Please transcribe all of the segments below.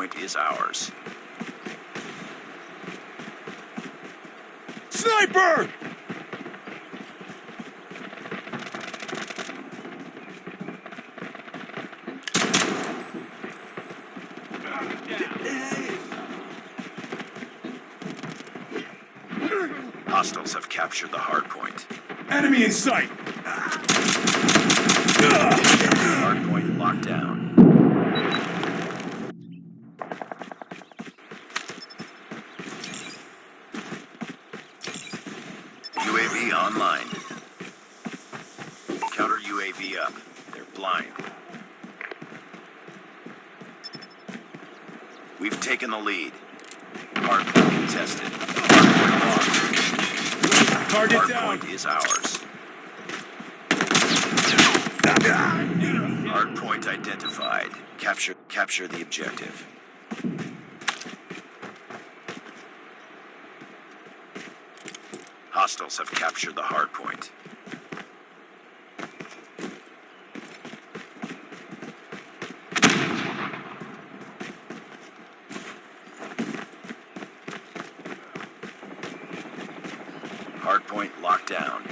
Hardpoint is ours. Sniper! Hostiles have captured the hardpoint. Enemy in sight! Hardpoint locked down. UAV online. Counter UAV up. They're blind. We've taken the lead. Hardpoint contested. Hardpoint lost. Target down! Hardpoint is ours. Hardpoint identified. Capture the objective. Hostiles have captured the hardpoint. Hardpoint locked down.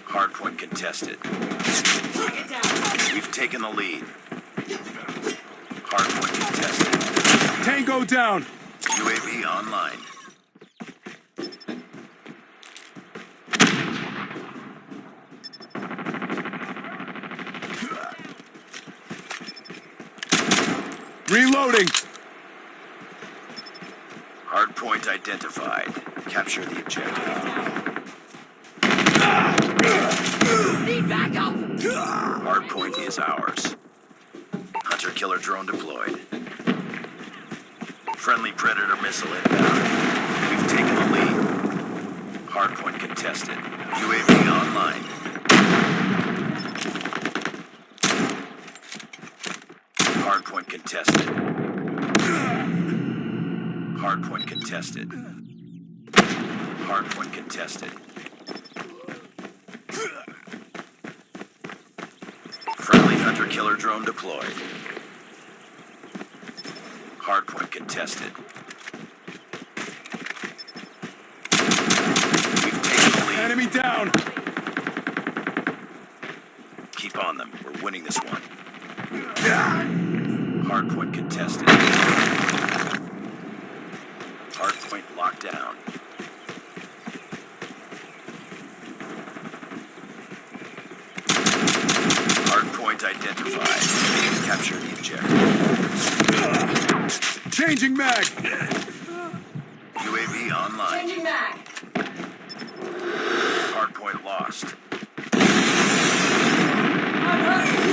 Hardpoint contested. We've taken the lead. Hardpoint contested. Tango down! UAV online. Reloading! Hardpoint identified. Capture the objective. Need backup! Hardpoint is ours. Hunter-killer drone deployed. Friendly Predator missile inbound. We've taken the lead. Hardpoint contested. UAV online. Hardpoint contested. Hardpoint contested. Hardpoint contested. Friendly hunter-killer drone deployed. Hardpoint contested. We've taken the lead. Enemy down! Keep on them. We're winning this one. Hardpoint contested. Hardpoint locked down. Hardpoint identified. Capture the objective. Changing mag! UAV online. Changing mag! Hardpoint lost. I'm hurt!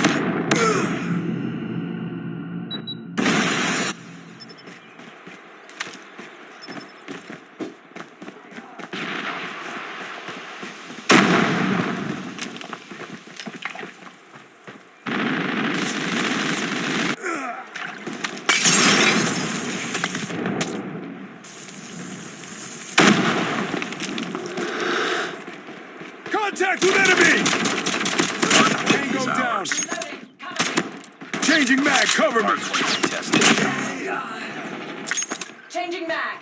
Contact with enemy! Hardpoint Tango is down! ours. Loading! Cover Changing mag, cover me! Hardpoint contested. me! Changing mag!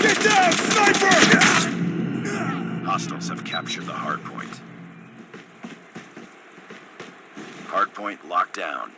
Get down, sniper! Hostiles have captured the hardpoint. Hardpoint locked down.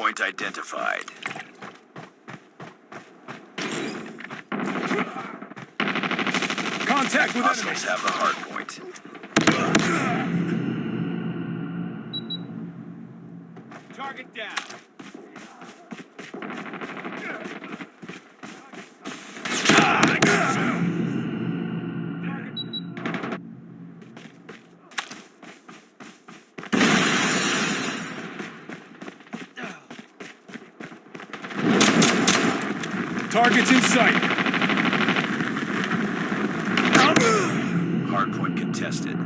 Hardpoint identified. Contact with enemy. Hostiles have the hardpoint. Target down. Targets in sight. Hardpoint contested.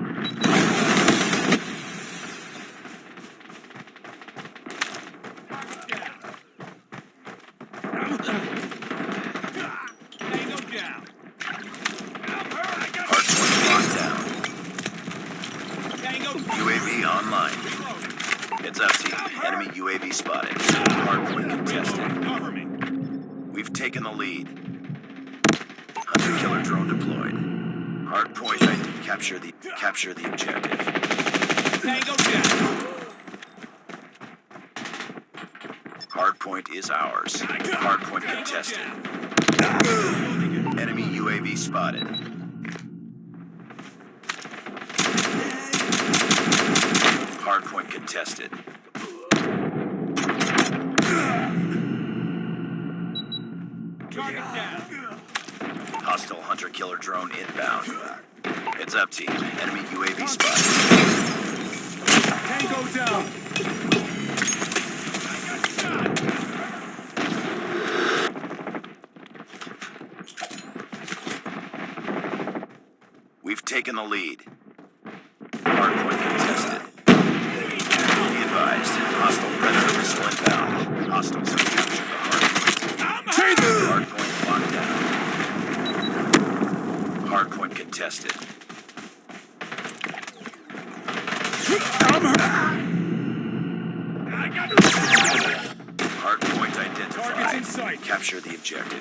Tango down. Hardpoint locked down. Tango UAV online. Heads up, team. Enemy UAV spotted. Hardpoint contested. cover me. We've taken the lead. Hunter killer drone deployed. Hardpoint capture the objective. Tango down. Hardpoint is ours. Hardpoint contested. Enemy UAV spotted. Hardpoint contested. Target down. Hostile hunter killer drone inbound. Heads up, team. Enemy UAV spotted. Tango down. We've taken the lead. Hardpoint contested. Be advised. Hostile predator missile inbound. Hostiles have captured the hardpoint. Hardpoint locked down. Hardpoint contested. Hardpoint Targets in identified. sight. Capture the objective.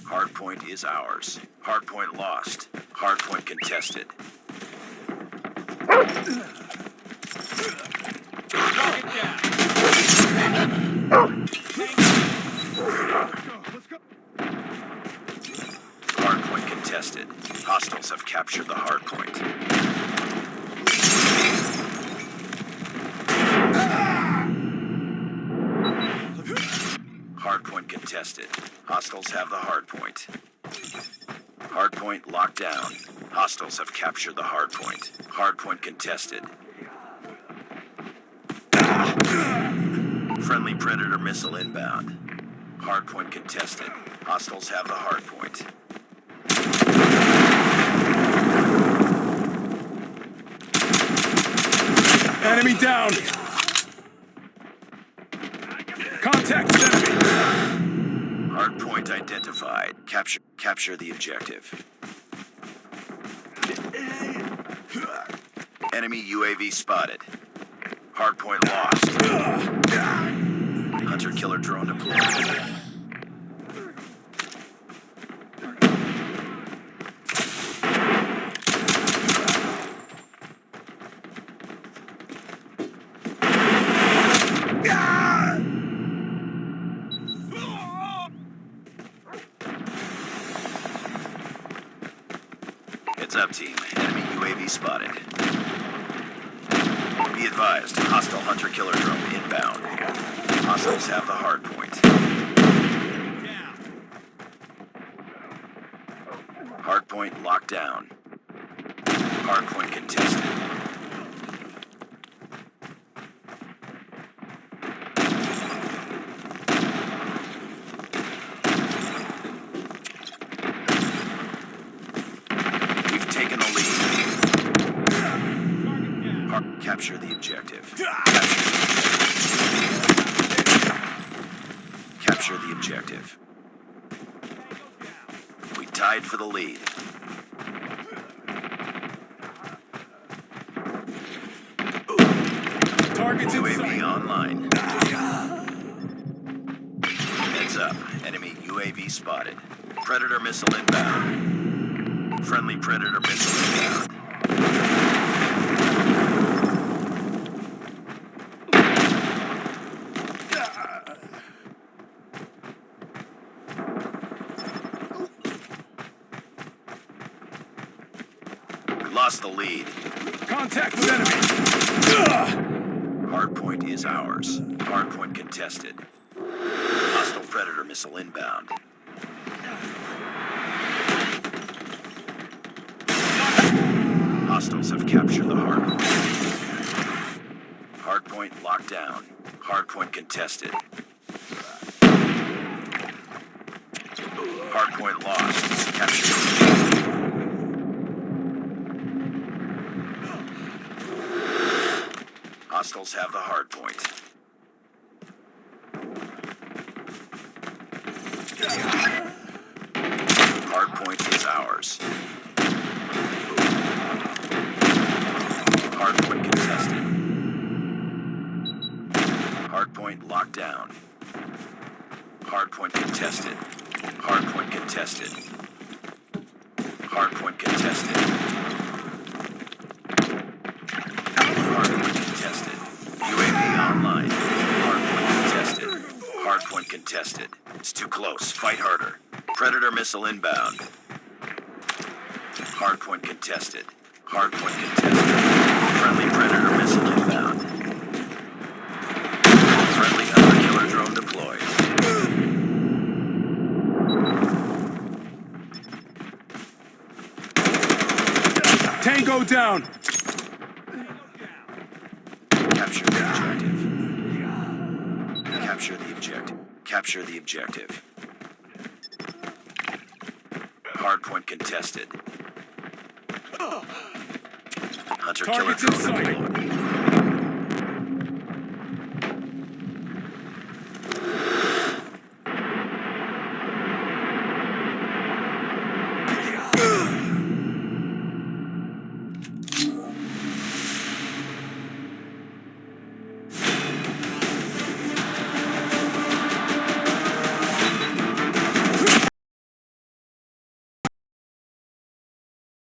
Hardpoint is ours. Hardpoint lost. Hardpoint contested. Target down. Hardpoint contested. Hostiles have captured the hardpoint. Hardpoint contested. Hostiles have the hardpoint. Hardpoint locked down. Hostiles have captured the hardpoint. Hardpoint contested. Friendly Predator missile inbound. Hardpoint contested. Hostiles have the hardpoint. Enemy down. Contact with enemy. Hardpoint identified. Capture the objective. Enemy UAV spotted. Hardpoint lost. Hunter killer drone deployed. Heads up, team. Enemy UAV spotted. Be advised, hostile hunter killer drone inbound. Hostiles have the hardpoint. Hardpoint locked down. Hardpoint contested. We've taken the lead. Capture the objective. Capture the objective. We tied for the lead. Targets in UAV sight. online. Heads up. Enemy UAV spotted. Predator missile inbound. Friendly Predator missile inbound. lost the lead. Contact with enemy. Hardpoint is ours. Hardpoint contested. Hostile Predator missile inbound. Hostiles have captured the hardpoint. Hardpoint locked down. Hardpoint contested. Hardpoint lost. Capture. Hostiles have the hardpoint. Hardpoint is ours. Hardpoint contested. Hardpoint locked down. Hardpoint contested. Hardpoint contested. Hardpoint contested. Hardpoint contested. UAV online. Hardpoint contested. Hardpoint contested. It's too close. Fight harder. Predator missile inbound. Hardpoint contested. Hardpoint contested. Friendly Predator missile inbound. Friendly hunter killer drone deployed. Tango down. Capture the objective. Capture the objective. Capture the objective. Hardpoint contested. Hunter killer Targets in drone sight. deployed.